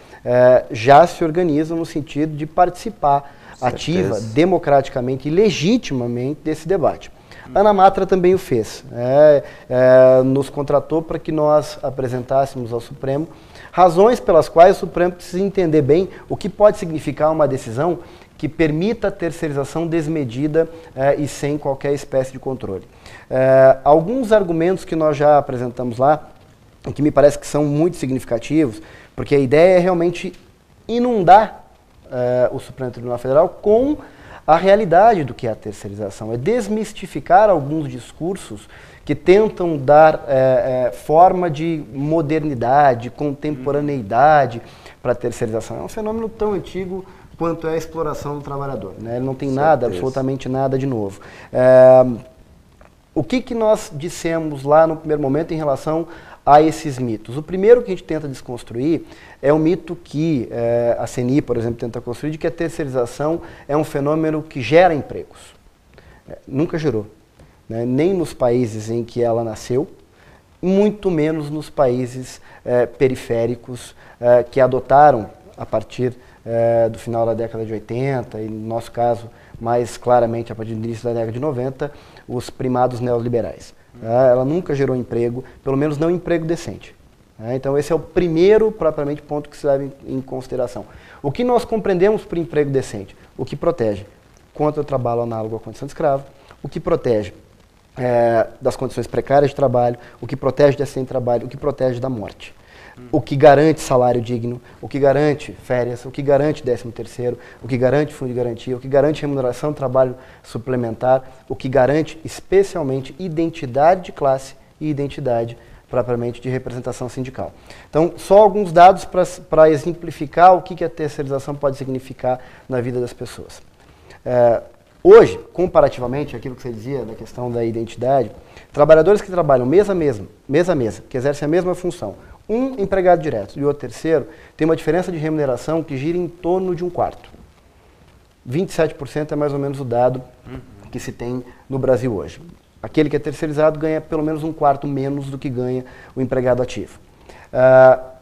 já se organizam no sentido de participar ativa, democraticamente e legitimamente desse debate. A ANAMATRA também o fez, nos contratou para que nós apresentássemos ao Supremo razões pelas quais o Supremo precisa entender bem o que pode significar uma decisão que permita a terceirização desmedida e sem qualquer espécie de controle. Alguns argumentos que nós já apresentamos lá, que me parece que são muito significativos, porque a ideia é realmente inundar o Supremo Tribunal Federal com a realidade do que é a terceirização, é desmistificar alguns discursos que tentam dar forma de modernidade, contemporaneidade para a terceirização. É um fenômeno tão antigo quanto é a exploração do trabalhador, né? Ele não tem nada, absolutamente nada de novo. O que nós dissemos lá no primeiro momento em relação a esses mitos? O primeiro que a gente tenta desconstruir é o mito que a CNI, por exemplo, tenta construir, de que a terceirização é um fenômeno que gera empregos. Nunca gerou, né? Nem nos países em que ela nasceu, muito menos nos países periféricos que adotaram, a partir do final da década de 80, e no nosso caso, mais claramente a partir do início da década de 90, os primados neoliberais. Ela nunca gerou emprego, pelo menos não emprego decente. Então esse é o primeiro, propriamente, ponto que se leva em consideração. O que nós compreendemos por emprego decente? O que protege contra o trabalho análogo à condição de escravo, o que protege das condições precárias de trabalho, o que protege de acidente de trabalho, o que protege da morte. O que garante salário digno, o que garante férias, o que garante 13º, o que garante fundo de garantia, o que garante remuneração de trabalho suplementar, o que garante especialmente identidade de classe e identidade propriamente de representação sindical. Então, só alguns dados para exemplificar o que a terceirização pode significar na vida das pessoas. Hoje, comparativamente, aquilo que você dizia da questão da identidade, trabalhadores que trabalham mesa a mesa, que exercem a mesma função, um empregado direto e o outro terceiro, tem uma diferença de remuneração que gira em torno de 1/4. 27% é mais ou menos o dado que se tem no Brasil hoje. Aquele que é terceirizado ganha pelo menos 1/4 menos do que ganha o empregado ativo.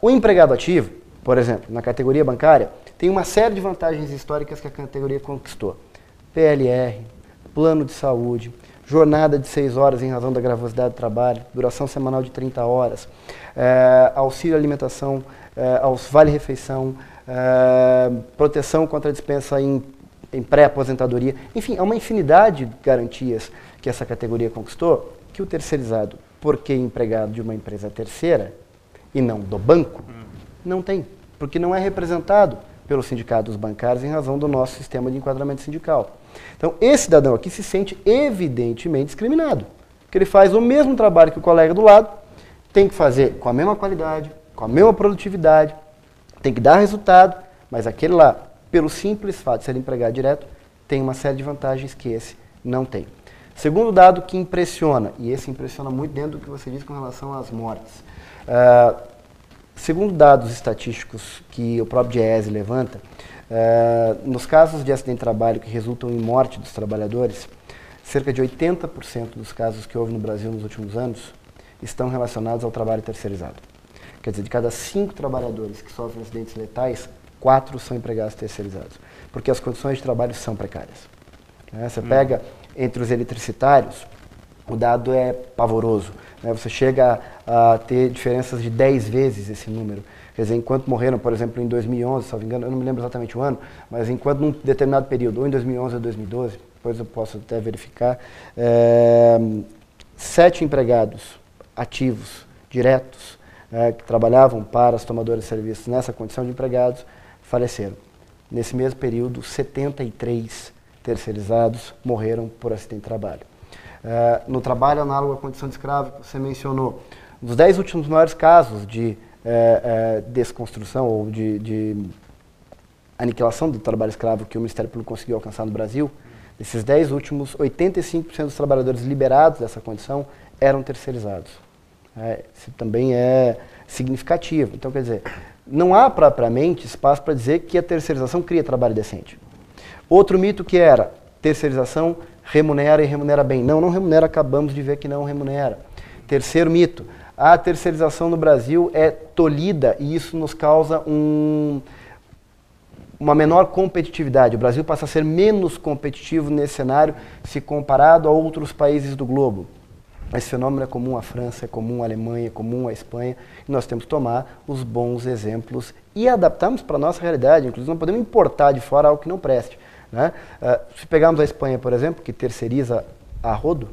O empregado ativo, por exemplo, na categoria bancária, tem uma série de vantagens históricas que a categoria conquistou. PLR, plano de saúde, jornada de 6 horas em razão da gravosidade do trabalho, duração semanal de 30 horas, auxílio alimentação, vale-refeição, proteção contra a dispensa em pré-aposentadoria. Enfim, há uma infinidade de garantias que essa categoria conquistou, que o terceirizado, porque empregado de uma empresa terceira e não do banco, não tem, porque não é representado pelos sindicatos bancários em razão do nosso sistema de enquadramento sindical. Então, esse cidadão aqui se sente evidentemente discriminado, porque ele faz o mesmo trabalho que o colega do lado, tem que fazer com a mesma qualidade, com a mesma produtividade, tem que dar resultado, mas aquele lá, pelo simples fato de ser empregado direto, tem uma série de vantagens que esse não tem. Segundo dado que impressiona, e esse impressiona muito dentro do que você disse com relação às mortes, segundo dados estatísticos que o próprio DIEESE levanta, nos casos de acidente de trabalho que resultam em morte dos trabalhadores, cerca de 80% dos casos que houve no Brasil nos últimos anos estão relacionados ao trabalho terceirizado. Quer dizer, de cada 5 trabalhadores que sofrem acidentes letais, 4 são empregados terceirizados, porque as condições de trabalho são precárias. Você pega entre os eletricitários, o dado é pavoroso, né? Você chega a ter diferenças de 10 vezes esse número. Quer dizer, enquanto morreram, por exemplo, em 2011, se não me engano, eu não me lembro exatamente o ano, mas enquanto num determinado período, ou em 2011 ou 2012, depois eu posso até verificar, 7 empregados ativos, diretos, que trabalhavam para as tomadoras de serviços nessa condição de empregados, faleceram. Nesse mesmo período, 73 terceirizados morreram por acidente de trabalho. No trabalho análogo à condição de escravo, você mencionou, nos 10 últimos maiores casos de desconstrução ou de aniquilação do trabalho escravo que o Ministério Público conseguiu alcançar no Brasil, desses 10 últimos, 85% dos trabalhadores liberados dessa condição eram terceirizados. Isso também é significativo. Então, quer dizer, não há propriamente espaço para dizer que a terceirização cria trabalho decente. Outro mito que era, terceirização remunera e remunera bem. Não, não remunera, acabamos de ver que não remunera. Terceiro mito, a terceirização no Brasil é tolhida e isso nos causa uma menor competitividade. O Brasil passa a ser menos competitivo nesse cenário se comparado a outros países do globo. Esse fenômeno é comum à França, é comum à Alemanha, é comum à Espanha. E nós temos que tomar os bons exemplos e adaptarmos para a nossa realidade. Inclusive, não podemos importar de fora algo que não preste, né? Se pegarmos a Espanha, por exemplo, que terceiriza a rodo,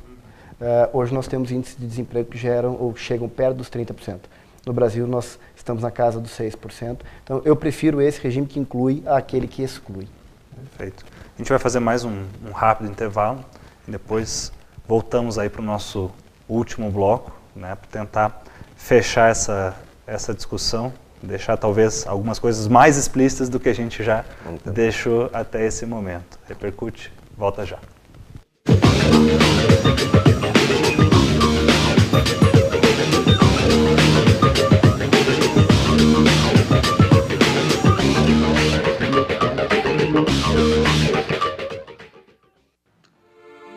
hoje nós temos índices de desemprego que geram ou chegam perto dos 30%. No Brasil, nós estamos na casa dos 6%. Então, eu prefiro esse regime que inclui aquele que exclui. Perfeito. A gente vai fazer mais um rápido intervalo e depois voltamos aí para o nosso último bloco, né, para tentar fechar essa discussão, deixar talvez algumas coisas mais explícitas do que a gente já deixou até esse momento. Repercute, volta já.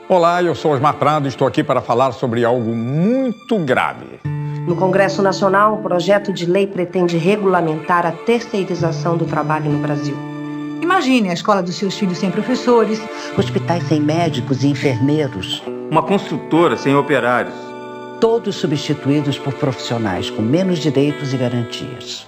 Olá, eu sou Osmar Prado e estou aqui para falar sobre algo muito grave. No Congresso Nacional, um projeto de lei pretende regulamentar a terceirização do trabalho no Brasil. Imagine a escola dos seus filhos sem professores, hospitais sem médicos e enfermeiros, uma construtora sem operários. Todos substituídos por profissionais com menos direitos e garantias.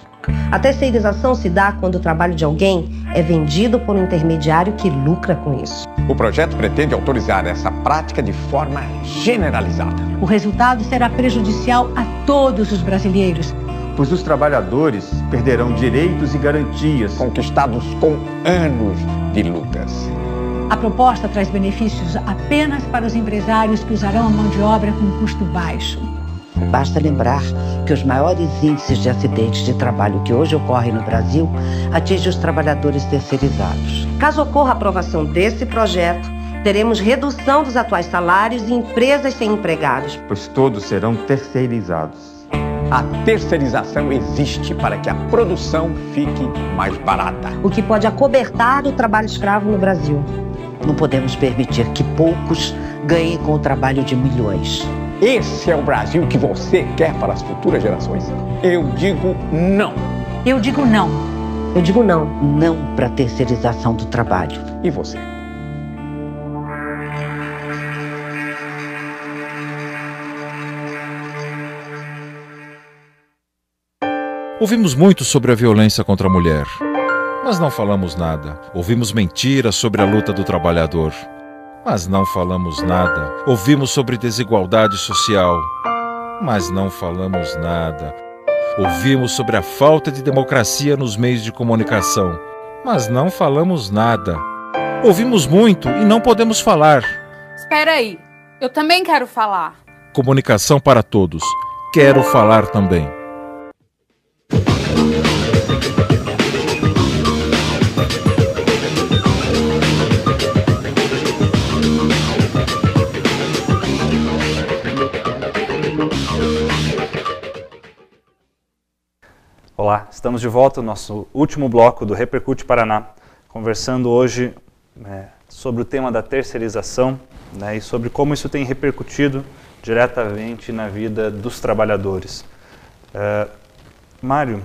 A terceirização se dá quando o trabalho de alguém é vendido por um intermediário que lucra com isso. O projeto pretende autorizar essa prática de forma generalizada. O resultado será prejudicial a todos os brasileiros, pois os trabalhadores perderão direitos e garantias conquistados com anos de lutas. A proposta traz benefícios apenas para os empresários que usarão a mão de obra com custo baixo. Basta lembrar que os maiores índices de acidentes de trabalho que hoje ocorrem no Brasil atingem os trabalhadores terceirizados. Caso ocorra a aprovação desse projeto, teremos redução dos atuais salários e empresas sem empregados. Pois todos serão terceirizados. A terceirização existe para que a produção fique mais barata. O que pode acobertar o trabalho escravo no Brasil. Não podemos permitir que poucos ganhem com o trabalho de milhões. Esse é o Brasil que você quer para as futuras gerações? Eu digo não. Eu digo não. Eu digo não. Não para a terceirização do trabalho. E você? Ouvimos muito sobre a violência contra a mulher, mas não falamos nada. Ouvimos mentiras sobre a luta do trabalhador, mas não falamos nada. Ouvimos sobre desigualdade social, mas não falamos nada. Ouvimos sobre a falta de democracia nos meios de comunicação, mas não falamos nada. Ouvimos muito e não podemos falar. Espera aí, eu também quero falar. Comunicação para todos. Quero falar também. Olá, estamos de volta no nosso último bloco do Repercute Paraná, conversando hoje sobre o tema da terceirização, né, e sobre como isso tem repercutido diretamente na vida dos trabalhadores. Mário,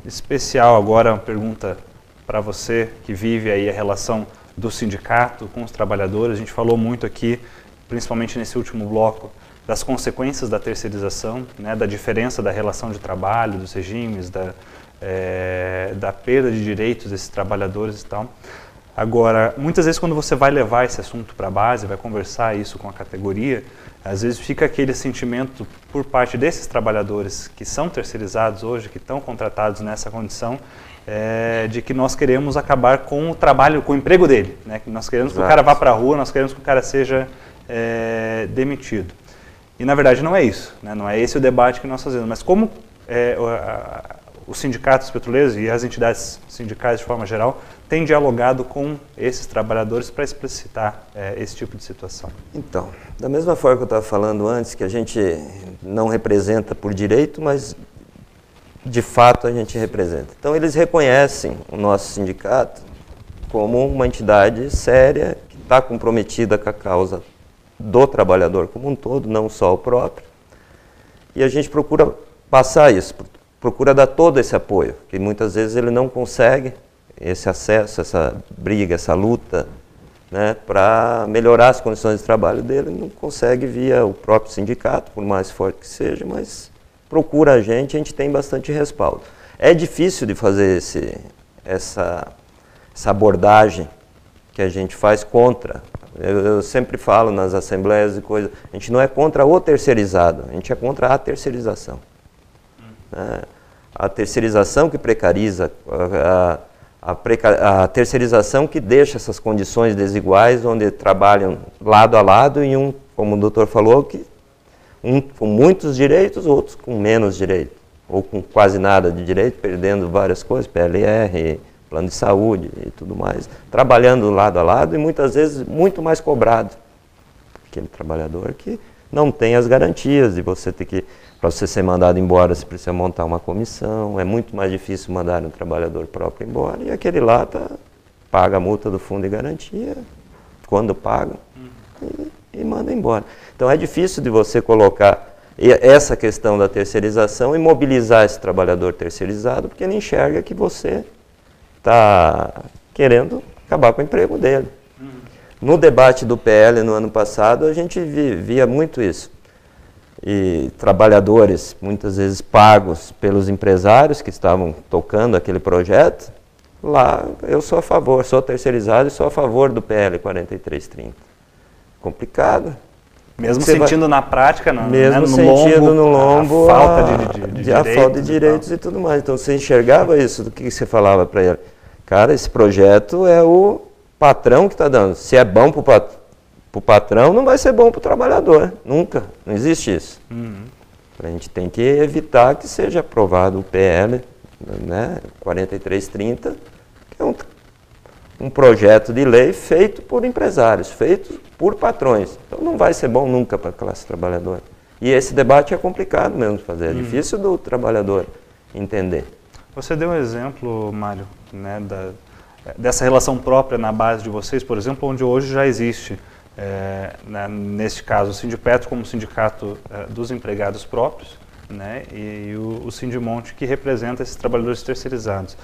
especial agora uma pergunta para você que vive aí a relação do sindicato com os trabalhadores. A gente falou muito aqui, principalmente nesse último bloco, das consequências da terceirização, né, da diferença da relação de trabalho, dos regimes, da perda de direitos desses trabalhadores e tal. Agora, muitas vezes quando você vai levar esse assunto para a base, vai conversar isso com a categoria, às vezes fica aquele sentimento por parte desses trabalhadores que são terceirizados hoje, que estão contratados nessa condição, de que nós queremos acabar com o trabalho, com o emprego dele, né? Que nós queremos que o cara vá para a rua, nós queremos que o cara seja demitido. E na verdade não é isso, né? Não é esse o debate que nós fazemos, mas como os sindicatos petroleiros e as entidades sindicais de forma geral têm dialogado com esses trabalhadores para explicitar esse tipo de situação? Então, da mesma forma que eu estava falando antes, que a gente não representa por direito, mas de fato a gente representa. Então eles reconhecem o nosso sindicato como uma entidade séria, que está comprometida com a causa do trabalhador como um todo, não só o próprio. E a gente procura passar isso, procura dar todo esse apoio, que muitas vezes ele não consegue esse acesso, essa briga, essa luta, né, para melhorar as condições de trabalho dele, não consegue via o próprio sindicato, por mais forte que seja, mas procura a gente tem bastante respaldo. É difícil de fazer essa abordagem que a gente faz contra. Eu sempre falo nas assembleias e coisas, a gente não é contra o terceirizado, a gente é contra a terceirização. A terceirização que precariza, a terceirização que deixa essas condições desiguais, onde trabalham lado a lado e como o doutor falou, com muitos direitos, outros com menos direito, ou com quase nada de direito, perdendo várias coisas, PLR, plano de saúde e tudo mais, trabalhando lado a lado e muitas vezes muito mais cobrado. Aquele trabalhador que não tem as garantias de você ter que, para você ser mandado embora, você precisa montar uma comissão, é muito mais difícil mandar um trabalhador próprio embora, e aquele lá paga a multa do fundo de garantia, quando paga, e manda embora. Então é difícil de você colocar essa questão da terceirização e mobilizar esse trabalhador terceirizado, porque ele enxerga que você está querendo acabar com o emprego dele. No debate do PL no ano passado, a gente via muito isso. E trabalhadores, muitas vezes pagos pelos empresários que estavam tocando aquele projeto, lá eu sou a favor, sou terceirizado e sou a favor do PL 4330. Complicado. Mesmo sentindo na prática, mesmo sentindo no lombo a falta de direitos e tudo mais. Então você enxergava isso, do que você falava para ele? Cara, esse projeto é o patrão que está dando. Se é bom para o patrão, não vai ser bom para o trabalhador. Nunca. Não existe isso. A gente tem que evitar que seja aprovado o PL, né, 4330, que é um projeto de lei feito por empresários, feito por patrões. Então não vai ser bom nunca para a classe trabalhadora. E esse debate é complicado mesmo de fazer, é difícil do trabalhador entender. Você deu um exemplo, Mário, né, dessa relação própria na base de vocês, por exemplo, onde hoje já existe, neste caso, o Sindipetro como sindicato dos empregados próprios, né, e o Sindimonte que representa esses trabalhadores terceirizados.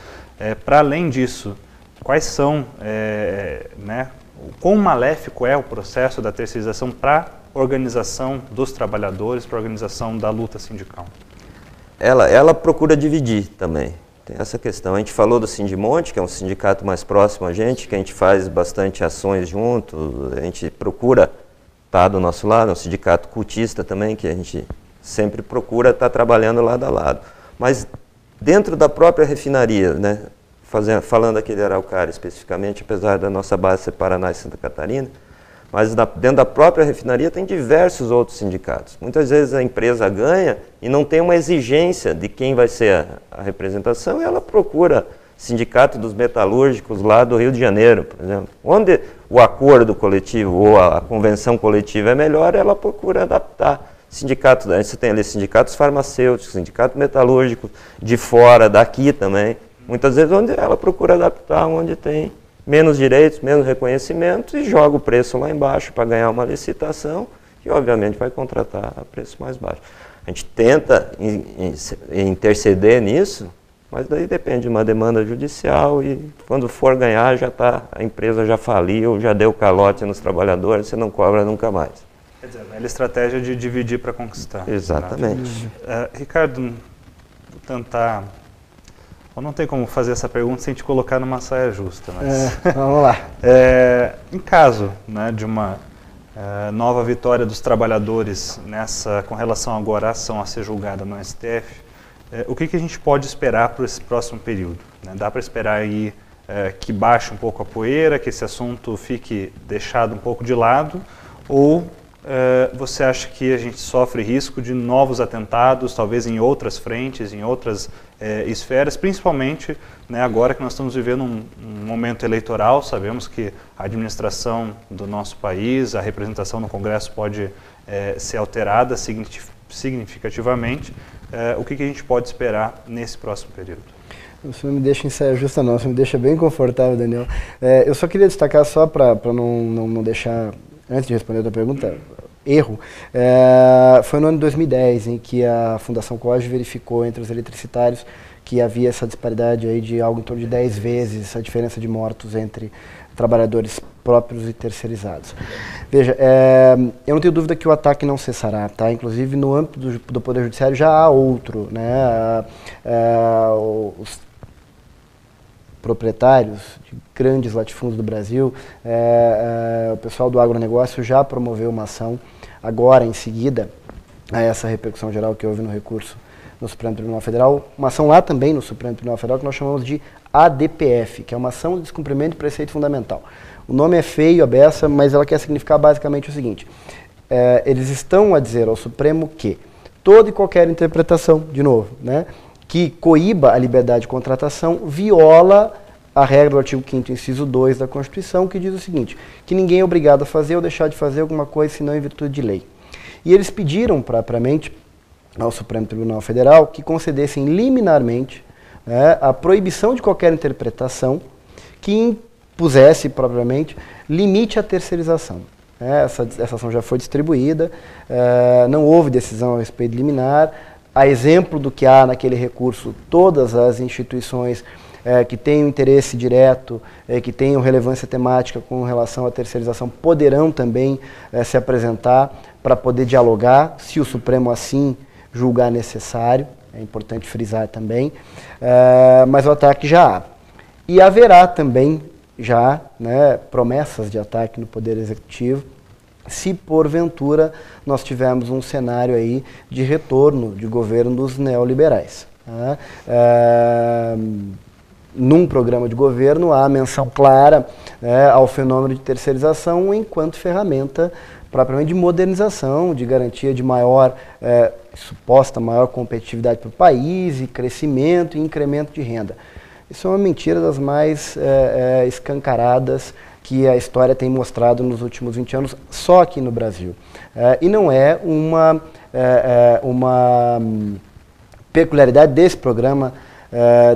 Para além disso, quais são, quão maléfico é o processo da terceirização para a organização dos trabalhadores, para a organização da luta sindical? Ela procura dividir também. Tem essa questão. A gente falou do Sindimonte, que é um sindicato mais próximo a gente, que a gente faz bastante ações junto, a gente procura estar do nosso lado, é um sindicato cultista também, que a gente sempre procura estar trabalhando lado a lado. Mas dentro da própria refinaria, né, falando aqui de Araucária especificamente, apesar da nossa base ser Paraná e Santa Catarina, mas dentro da própria refinaria tem diversos outros sindicatos. Muitas vezes a empresa ganha e não tem uma exigência de quem vai ser a representação, e ela procura sindicato dos metalúrgicos lá do Rio de Janeiro, por exemplo. Onde o acordo coletivo ou a convenção coletiva é melhor, ela procura adaptar. Sindicato, você tem ali sindicatos farmacêuticos, sindicato metalúrgico de fora, daqui também. Muitas vezes onde ela procura adaptar, onde tem menos direitos, menos reconhecimento, e joga o preço lá embaixo para ganhar uma licitação, e obviamente vai contratar a preço mais baixo. A gente tenta interceder nisso, Mas daí depende de uma demanda judicial e quando for ganhar a empresa já faliu, já deu calote nos trabalhadores, você não cobra nunca mais. Quer dizer, a velha estratégia de dividir para conquistar. Exatamente. Ricardo, vou tentar... Eu não tem como fazer essa pergunta sem te colocar numa saia justa, mas... vamos lá. Em caso, né, de uma nova vitória dos trabalhadores com relação agora à ação a ser julgada no STF, o que a gente pode esperar para esse próximo período? Né? Dá para esperar aí que baixe um pouco a poeira, que esse assunto fique deixado um pouco de lado, ou você acha que a gente sofre risco de novos atentados, talvez em outras frentes, em outras esferas, principalmente, né, agora que nós estamos vivendo um momento eleitoral, sabemos que a administração do nosso país, a representação no Congresso pode ser alterada significativamente. O que a gente pode esperar nesse próximo período? Você não me deixa em saia justa não, você me deixa bem confortável, Daniel. Eu só queria destacar, só para não deixar, antes de responder a tua pergunta, erro, foi no ano de 2010 em que a Fundação COGE verificou entre os eletricitários que havia essa disparidade aí de algo em torno de 10 vezes a diferença de mortos entre trabalhadores próprios e terceirizados. Veja, eu não tenho dúvida que o ataque não cessará, tá? Inclusive no âmbito do Poder Judiciário já há outro, né? Os proprietários de grandes latifúndios do Brasil, o pessoal do agronegócio já promoveu uma ação agora em seguida a essa repercussão geral que houve no recurso no Supremo Tribunal Federal, uma ação lá também no Supremo Tribunal Federal que nós chamamos de ADPF, que é uma ação de descumprimento de preceito fundamental. O nome é feio, a beça, mas ela quer significar basicamente o seguinte: eles estão a dizer ao Supremo que toda e qualquer interpretação, de novo, né, que coíba a liberdade de contratação viola a regra do artigo 5º, inciso 2 da Constituição, que diz o seguinte, que ninguém é obrigado a fazer ou deixar de fazer alguma coisa senão em virtude de lei. E eles pediram propriamente ao Supremo Tribunal Federal que concedessem liminarmente a proibição de qualquer interpretação que impusesse propriamente limite à terceirização. Essa ação já foi distribuída, não houve decisão a respeito de liminar. A exemplo do que há naquele recurso, todas as instituições que tenham interesse direto, que tenham relevância temática com relação à terceirização, poderão também se apresentar para poder dialogar, se o Supremo assim julgar necessário, é importante frisar também, mas o ataque já há. E haverá também já, né, promessas de ataque no Poder Executivo, se porventura nós tivermos um cenário aí de retorno de governo dos neoliberais. Né? Num programa de governo há menção clara ao fenômeno de terceirização enquanto ferramenta propriamente de modernização, de garantia de suposta maior competitividade para o país, e crescimento e incremento de renda. Isso é uma mentira das mais escancaradas que a história tem mostrado nos últimos 20 anos, só aqui no Brasil. E não é uma peculiaridade desse programa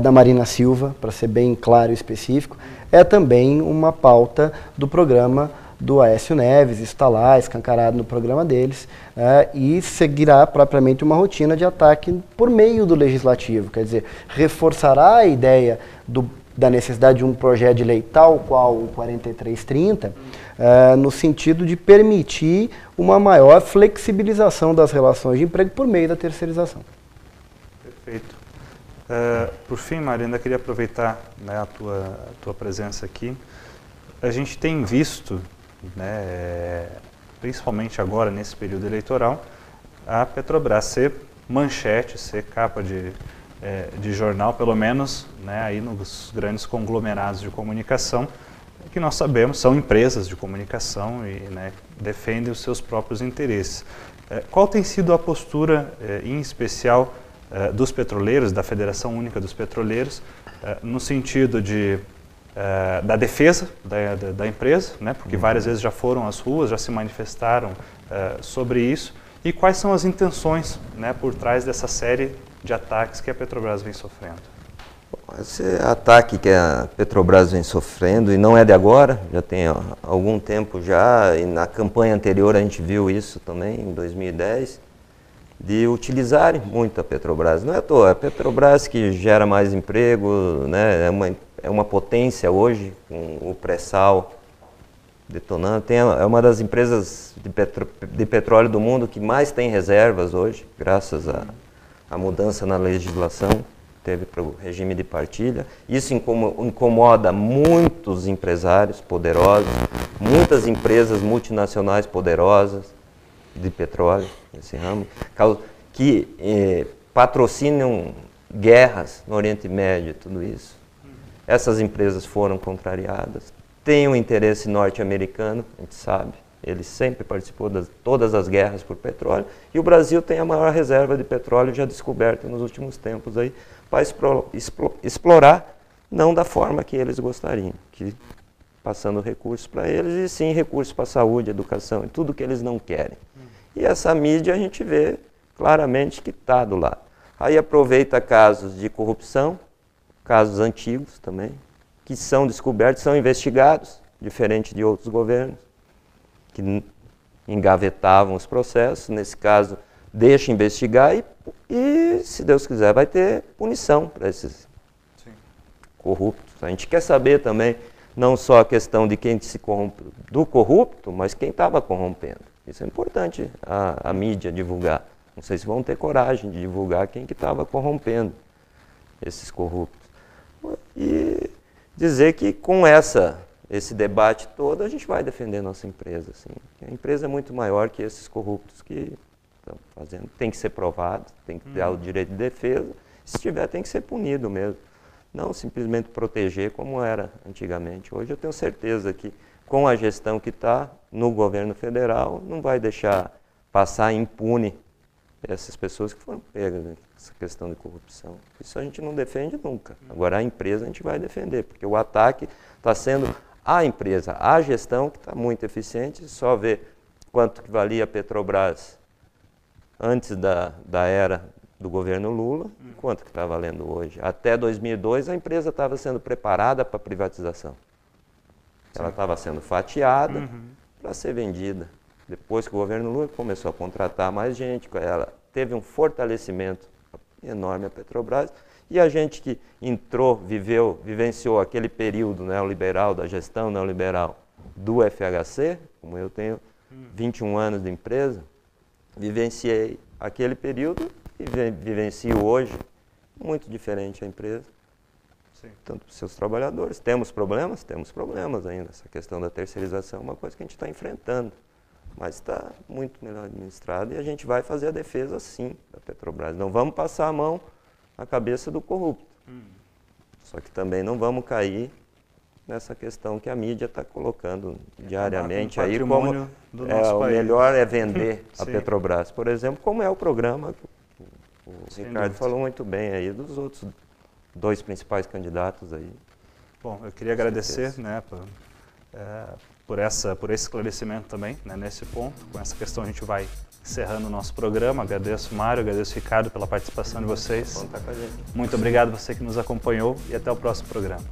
da Marina Silva, para ser bem claro e específico, é também uma pauta do programa do Aécio Neves, está lá escancarado no programa deles, e seguirá propriamente uma rotina de ataque por meio do legislativo, quer dizer, reforçará a ideia da necessidade de um projeto de lei tal qual o 4330, no sentido de permitir uma maior flexibilização das relações de emprego por meio da terceirização. Perfeito. Por fim, Maria, ainda queria aproveitar, né, a tua presença aqui. A gente tem visto, né, principalmente agora nesse período eleitoral, a Petrobras ser manchete, ser capa de jornal, pelo menos, né, aí nos grandes conglomerados de comunicação, que nós sabemos são empresas de comunicação e, né, defendem os seus próprios interesses. Qual tem sido a postura, em especial, dos petroleiros, da Federação Única dos Petroleiros, no sentido da defesa da empresa, né, porque várias vezes já foram às ruas, já se manifestaram sobre isso, e quais são as intenções, né, por trás dessa série de ataques que a Petrobras vem sofrendo? Esse ataque que a Petrobras vem sofrendo, e não é de agora, já tem algum tempo já, e na campanha anterior a gente viu isso também, em 2010, de utilizarem muito a Petrobras. Não é à toa, a Petrobras que gera mais emprego, né, é uma potência hoje, com o pré-sal detonando. É uma das empresas de petróleo do mundo que mais tem reservas hoje, graças à mudança na legislação, teve para o regime de partilha. Isso incomoda muitos empresários poderosos, muitas empresas multinacionais poderosas de petróleo, nesse ramo, que patrocinam guerras no Oriente Médio, tudo isso. Essas empresas foram contrariadas. Tem um interesse norte-americano, a gente sabe, ele sempre participou de todas as guerras por petróleo, e o Brasil tem a maior reserva de petróleo já descoberta nos últimos tempos aí, para explorar, não da forma que eles gostariam, que passando recursos para eles, e sim recursos para a saúde, educação, e tudo que eles não querem. E essa mídia a gente vê claramente que está do lado. Aí aproveita casos de corrupção, casos antigos também, que são descobertos, são investigados, diferente de outros governos, que engavetavam os processos. Nesse caso, deixa investigar e, se Deus quiser, vai ter punição para esses corruptos. A gente quer saber também, não só a questão de quem se corrompe, do corrupto, mas quem estava corrompendo. Isso é importante a mídia divulgar. Não sei se vão ter coragem de divulgar quem que estava corrompendo esses corruptos. E dizer que com esse debate todo, a gente vai defender nossa empresa. Assim. A empresa é muito maior que esses corruptos que estão fazendo. Tem que ser provado, tem que ter o direito de defesa. Se tiver, tem que ser punido mesmo. Não simplesmente proteger como era antigamente. Hoje eu tenho certeza que com a gestão que está no governo federal, não vai deixar passar impune essas pessoas que foram pegas nessa questão de corrupção. Isso a gente não defende nunca. Agora a empresa a gente vai defender, porque o ataque está sendo a empresa, a gestão que está muito eficiente. Só ver quanto que valia a Petrobras antes da era do governo Lula, quanto que está valendo hoje. Até 2002 a empresa estava sendo preparada para privatização. Ela estava sendo fatiada para ser vendida. Depois que o governo Lula começou a contratar mais gente, ela teve um fortalecimento enorme a Petrobras, e a gente que entrou, vivenciou aquele período neoliberal, da gestão neoliberal do FHC, como eu tenho 21 anos de empresa, vivenciei aquele período e vivencio hoje, muito diferente a empresa. Tanto para os seus trabalhadores. Temos problemas? Temos problemas ainda. Essa questão da terceirização é uma coisa que a gente está enfrentando, mas está muito melhor administrado, e a gente vai fazer a defesa, sim, da Petrobras. Não vamos passar a mão na cabeça do corrupto. Só que também não vamos cair nessa questão que a mídia está colocando diariamente aí, como o melhor é vender a Petrobras, por exemplo, como é o programa que o Ricardo falou muito bem aí, dos outros 2 principais candidatos aí. Bom, eu queria agradecer, né, por esse esclarecimento também, né, nesse ponto. Com essa questão a gente vai encerrando o nosso programa. Agradeço, Mário, agradeço, Ricardo, pela participação de vocês. Conta com a gente. Muito obrigado você que nos acompanhou, e até o próximo programa.